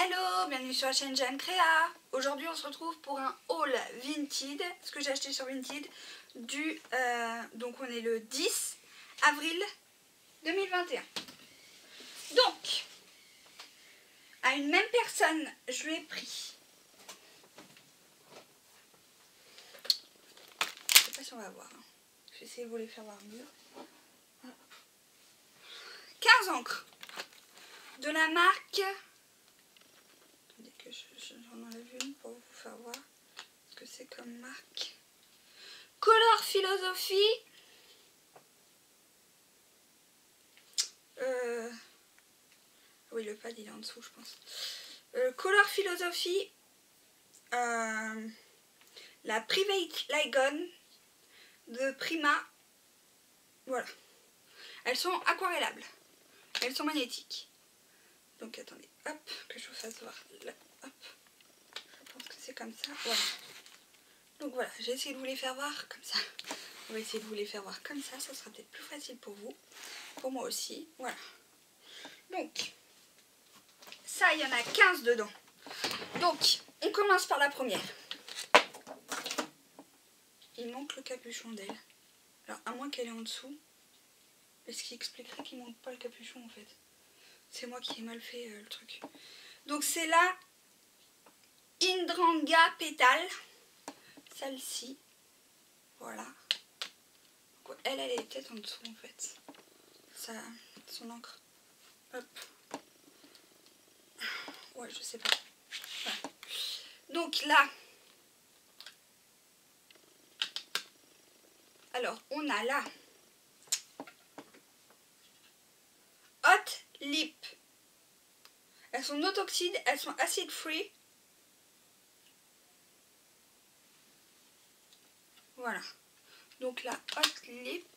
Hello, bienvenue sur la chaîne Jeanne Créa. Aujourd'hui on se retrouve pour un haul Vinted, ce que j'ai acheté sur Vinted du donc on est le 10 avril 2021. Donc à une même personne je lui ai pris, je sais pas si on va voir, hein. Je vais essayer de vous les faire voir mieux. 15 encres de la marque, attendez que j'en enlève une pour vous faire voir ce que c'est comme marque. Color Philosophy. Oui, le pad il est en dessous, je pense. Color Philosophy. La Private Ligon de Prima. Voilà. Elles sont aquarellables. Elles sont magnétiques. Donc attendez, hop, que je vous fasse voir. Là, hop. Je pense que c'est comme ça. Voilà. Donc voilà, j'ai essayé de vous les faire voir comme ça. On va essayer de vous les faire voir comme ça sera peut-être plus facile pour vous. Pour moi aussi. Voilà. Donc, ça, il y en a 15 dedans. Donc, on commence par la première. Il manque le capuchon d'elle. Alors, à moins qu'elle est en dessous. Mais ce qui expliquerait qu'il ne manque pas le capuchon, en fait. C'est moi qui ai mal fait le truc. Donc, c'est la Hydrangea Pétale. Celle-ci. Voilà. Donc, elle est peut-être en dessous, en fait. Ça, son encre. Hop. Ouais, je sais pas. Voilà. Donc, là. Alors, on a là Hot Lip. Elles sont no toxiques, elles sont acid free. Voilà. Donc la Hot Lip,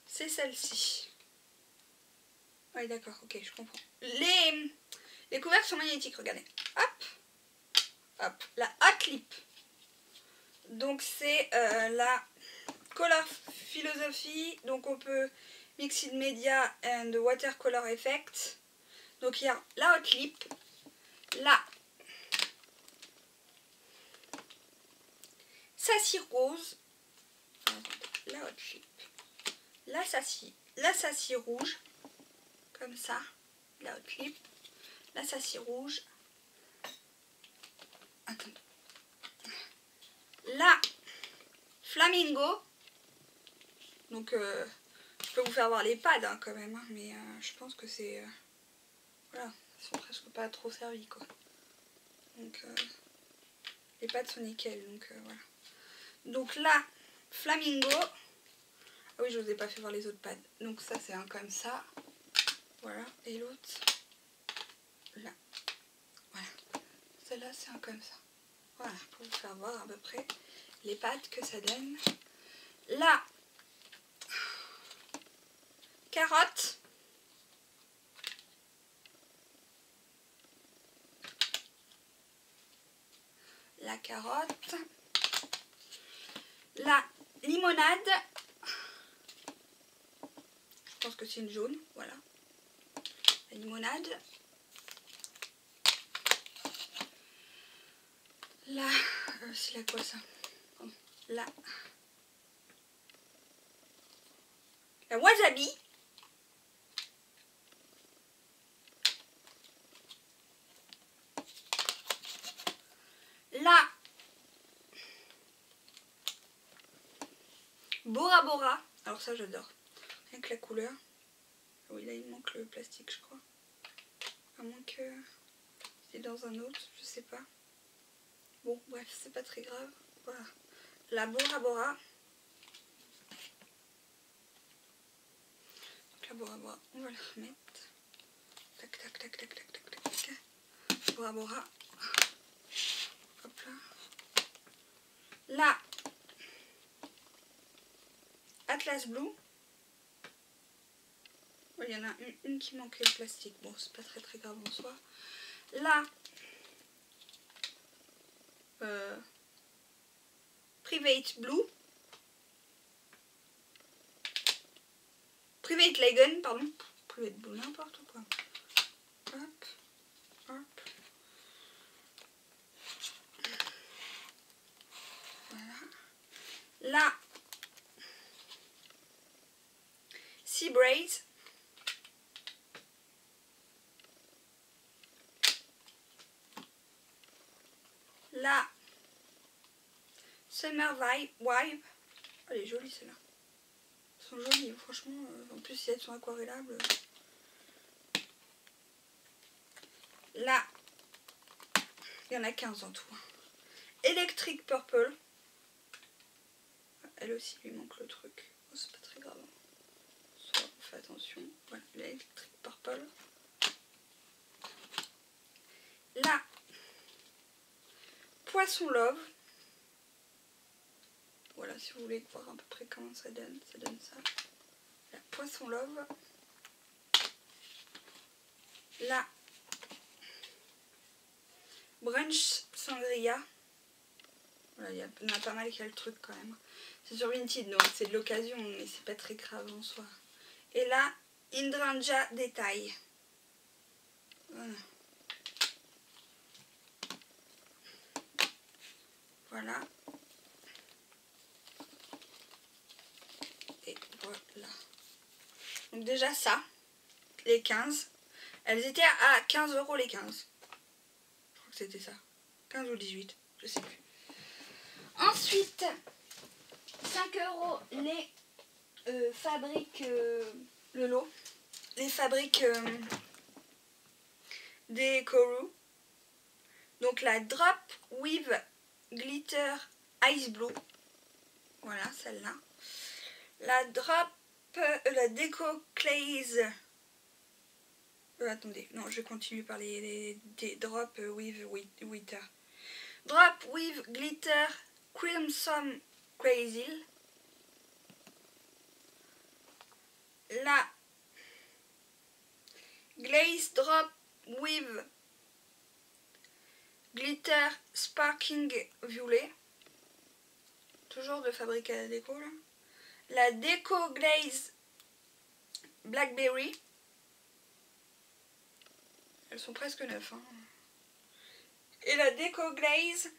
c'est celle-ci. Oui, d'accord, ok, je comprends. Les couvercles sont magnétiques, regardez. Hop, hop, la Hot Lip. Donc c'est la Color Philosophy. Donc on peut Mixed Media and Watercolor Effect. Donc il y a la Hot Lip, la Sassy Rose, la Hot Lip, la Sassy Rouge, comme ça, la Hot Lip, la Sassy Rouge, attendez, la Flamingo. Donc je peux vous faire voir les pads hein, quand même, hein, mais je pense que c'est voilà, ils sont presque pas trop servis quoi. Donc les pads sont nickel, donc voilà. Donc là, Flamingo. Ah oui, je vous ai pas fait voir les autres pads. Donc ça c'est un comme ça, voilà, et l'autre là, voilà. Celle-là c'est un comme ça. Voilà, pour vous faire voir à peu près les pads que ça donne. Là, carotte. La carotte. La limonade. Je pense que c'est une jaune, voilà. La limonade. La... c'est la quoi ça? La wasabi. La Bora Bora. Alors ça j'adore. Rien que la couleur. Oui, là il manque le plastique je crois. À moins que c'est dans un autre, je sais pas. Bon bref, c'est pas très grave. Voilà. La Bora Bora. Donc la Bora Bora, on va la remettre. Tac tac tac tac tac tac tac tac. Bora Bora. Hop là. La Atlas Blue. Il y en a une qui manquait le plastique. Bon, c'est pas très grave en soi. Là, Private Blue. Private Ligon, pardon. Private Blue, n'importe quoi. Hop, hop. Voilà. Là, Sea Breeze. Là, Summer Vibe. Elle est jolie celle-là. Elles sont jolies, franchement. En plus, si elles sont aquarellables. Là, il y en a 15 en tout. Electric Purple. Elle aussi, lui manque le truc. Oh, c'est pas très grave. Soit on fait attention. Voilà, l'Electric Purple. Là, Poisson Love. Voilà, si vous voulez voir à peu près comment ça donne ça. La Poisson Love. Là, Brunch Sangria. Voilà, il y en a pas mal qui a le truc quand même. C'est sur Vinted, donc c'est de l'occasion, mais c'est pas très grave en soi. Et là, Hydrangea Détail. Voilà. Voilà. Et voilà. Donc déjà ça, les 15. Elles étaient à 15 € les 15. Je crois que c'était ça. 15 ou 18, je sais plus. Ensuite, 5 € les fabriques, le lot. Les fabriques des Koru. Donc la Drop with Glitter Ice Blue. Voilà, celle-là. La Drop, la Déco Clays. Attendez, non, je continue par les Drop with Glitter. Drop with Glitter Crimson Crazy. La Glaze Drop with Glitter Sparking Violet. Toujours de fabrique à la déco là. La Déco Glaze Blackberry. Elles sont presque neuves. Hein. Et la Déco Glaze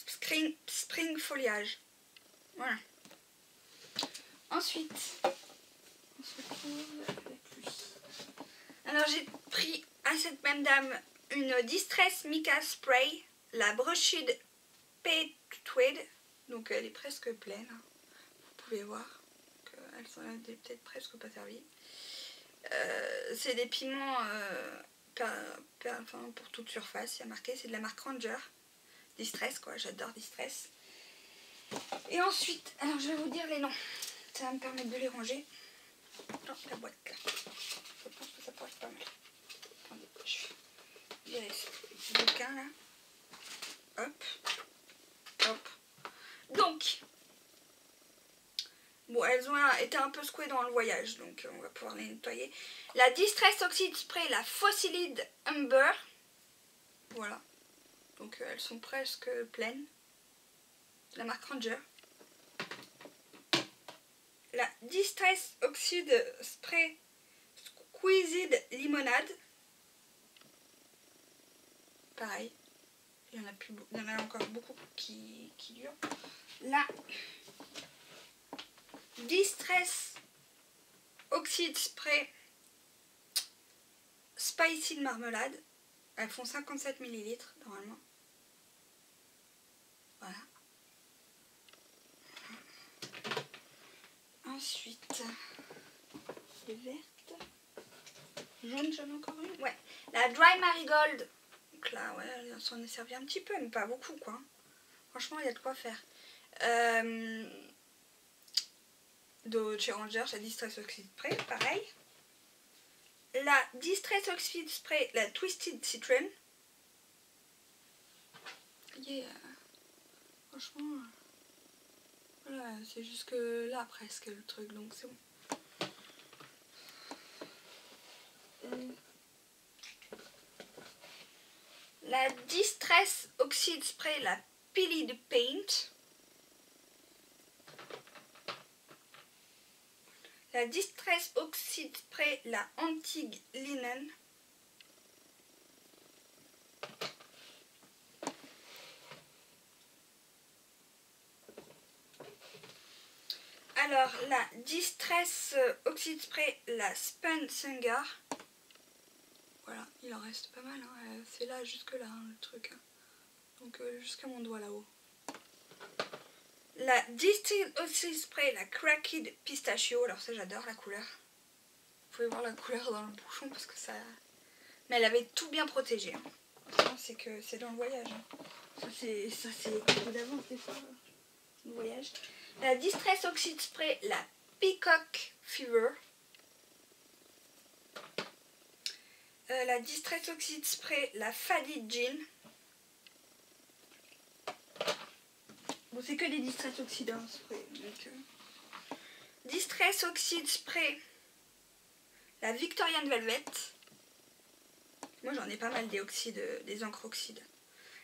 Spring Foliage. Voilà. Ensuite, on se retrouve avec lui. Alors j'ai pris à cette même dame une Distress Mica Spray, la Brushed Tweed. Donc elle est presque pleine. Vous pouvez voir qu'elles sont peut-être presque pas servies. C'est des piments enfin, pour toute surface, il y a marqué, c'est de la marque Ranger. Distress quoi, j'adore Distress. Et ensuite, alors je vais vous dire les noms, ça va me permettre de les ranger dans la boîte là. Je pense que ça pourrait être pas mal. Attendez, je vais virer ce bouquin là. Hop, hop. Donc, bon, elles ont été un peu secouées dans le voyage, donc on va pouvoir les nettoyer. La Distress Oxide Spray, la Fossilide Umber. Voilà. Donc elles sont presque pleines. La marque Ranger. La Distress Oxide Spray Squeezed Limonade. Pareil. Il y en a encore beaucoup qui durent. La Distress Oxide Spray Spicy Marmelade. Elles font 57 ml normalement. Voilà. Ensuite, les vertes. Jaune, j'en ai encore une. Ouais. La Dry Marigold. Donc là, ouais, elle s'en est servi un petit peu, mais pas beaucoup, quoi. Franchement, il y a de quoi faire. De chez Ranger, la Distress Oxide Spray, pareil. La Distress Oxide Spray, la Twisted Citron. Yeah. Franchement, voilà, c'est jusque là presque le truc, donc c'est bon. La Distress Oxide Spray, la Peeled Paint. La Distress Oxide Spray, la Antique Linen. Alors, la Distress Oxide Spray, la Spun Singer. Voilà, il en reste pas mal. Hein. C'est là, jusque là, hein, le truc. Hein. Donc, jusqu'à mon doigt là-haut. La Distilled Oxide Spray, la Cracked Pistachio. Alors, ça, j'adore la couleur. Vous pouvez voir la couleur dans le bouchon parce que ça... Mais elle avait tout bien protégé. Hein. C'est que c'est dans le voyage. Hein. Ça, c'est écrit d'avance des fois. Le voyage. La Distress Oxide Spray, la Peacock Fever. La Distress Oxide Spray, la Faddy Jean. Bon, c'est que des Distress Oxide Spray. Donc, Distress Oxide Spray, la Victorian Velvet. Moi j'en ai pas mal des oxydes, des encres oxydes.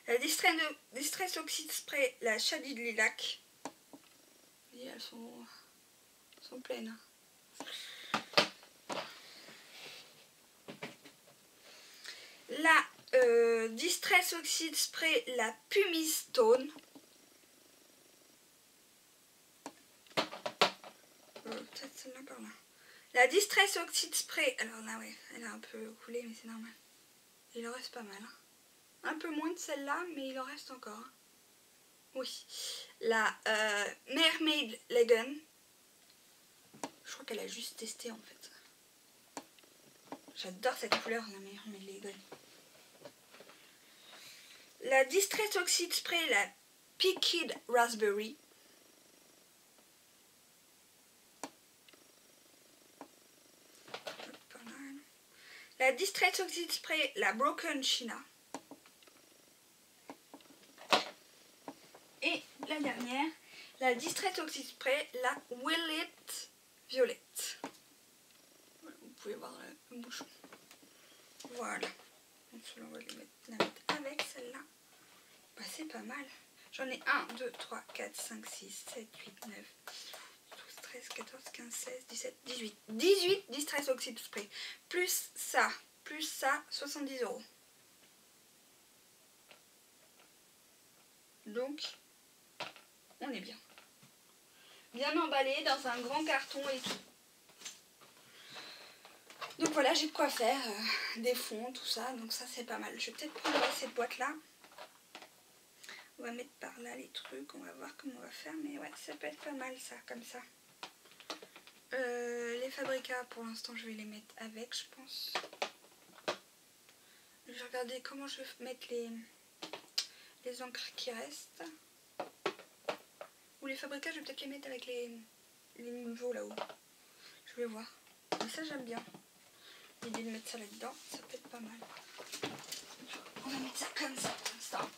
La Distress Oxide Spray, la Shaded Lilac. Vous voyez, elles sont pleines. La Distress Oxide Spray, la Pumice Stone. Peut-être celle-là par là. La Distress Oxide Spray, alors là ouais, elle a un peu coulé mais c'est normal. Il en reste pas mal. Hein. Un peu moins de celle-là, mais il en reste encore. Hein. Oui. La Mermaid Legend. Je crois qu'elle a juste testé en fait. J'adore cette couleur, la Mermaid Legend. La Distress Oxide Spray, la Picked Raspberry. La Distress Oxide Spray, la Broken China. Et la dernière, la Distress Oxide Spray, la Willet Violette. Voilà, vous pouvez voir le bouchon. Voilà. Donc on va la mettre avec celle-là. Bah, c'est pas mal. J'en ai 1, 2, 3, 4, 5, 6, 7, 8, 9, 12, 13, 14, 15, 16, 17, 18. 18 Distress Oxide Spray. Plus ça, 70 €. Donc, on est bien. Bien emballé dans un grand carton et tout. Donc voilà, j'ai de quoi faire. Des fonds, tout ça. Donc ça, c'est pas mal. Je vais peut-être prendre cette boîte-là. On va mettre par là les trucs. On va voir comment on va faire. Mais ouais, ça peut être pas mal ça, comme ça. Les Fabrica, pour l'instant, je vais les mettre avec, je pense. Je vais regarder comment je vais mettre les encres qui restent. Ou les Fabrica, je vais peut-être les mettre avec les niveaux là-haut. Je vais voir. Mais ça, j'aime bien. L'idée de mettre ça là-dedans, ça peut être pas mal. On va mettre ça comme ça pour l'instant.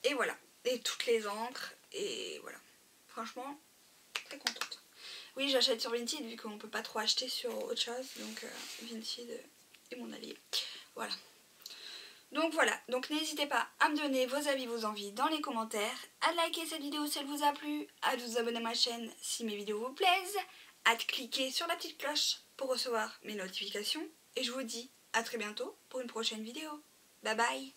Et voilà. Et toutes les encres. Et voilà. Franchement, très contente. Oui, j'achète sur Vinted vu qu'on ne peut pas trop acheter sur autre chose. Donc Vinted est mon allié. Voilà. Donc voilà. Donc n'hésitez pas à me donner vos avis, vos envies dans les commentaires. À liker cette vidéo si elle vous a plu. À vous abonner à ma chaîne si mes vidéos vous plaisent. À cliquer sur la petite cloche pour recevoir mes notifications. Et je vous dis à très bientôt pour une prochaine vidéo. Bye bye.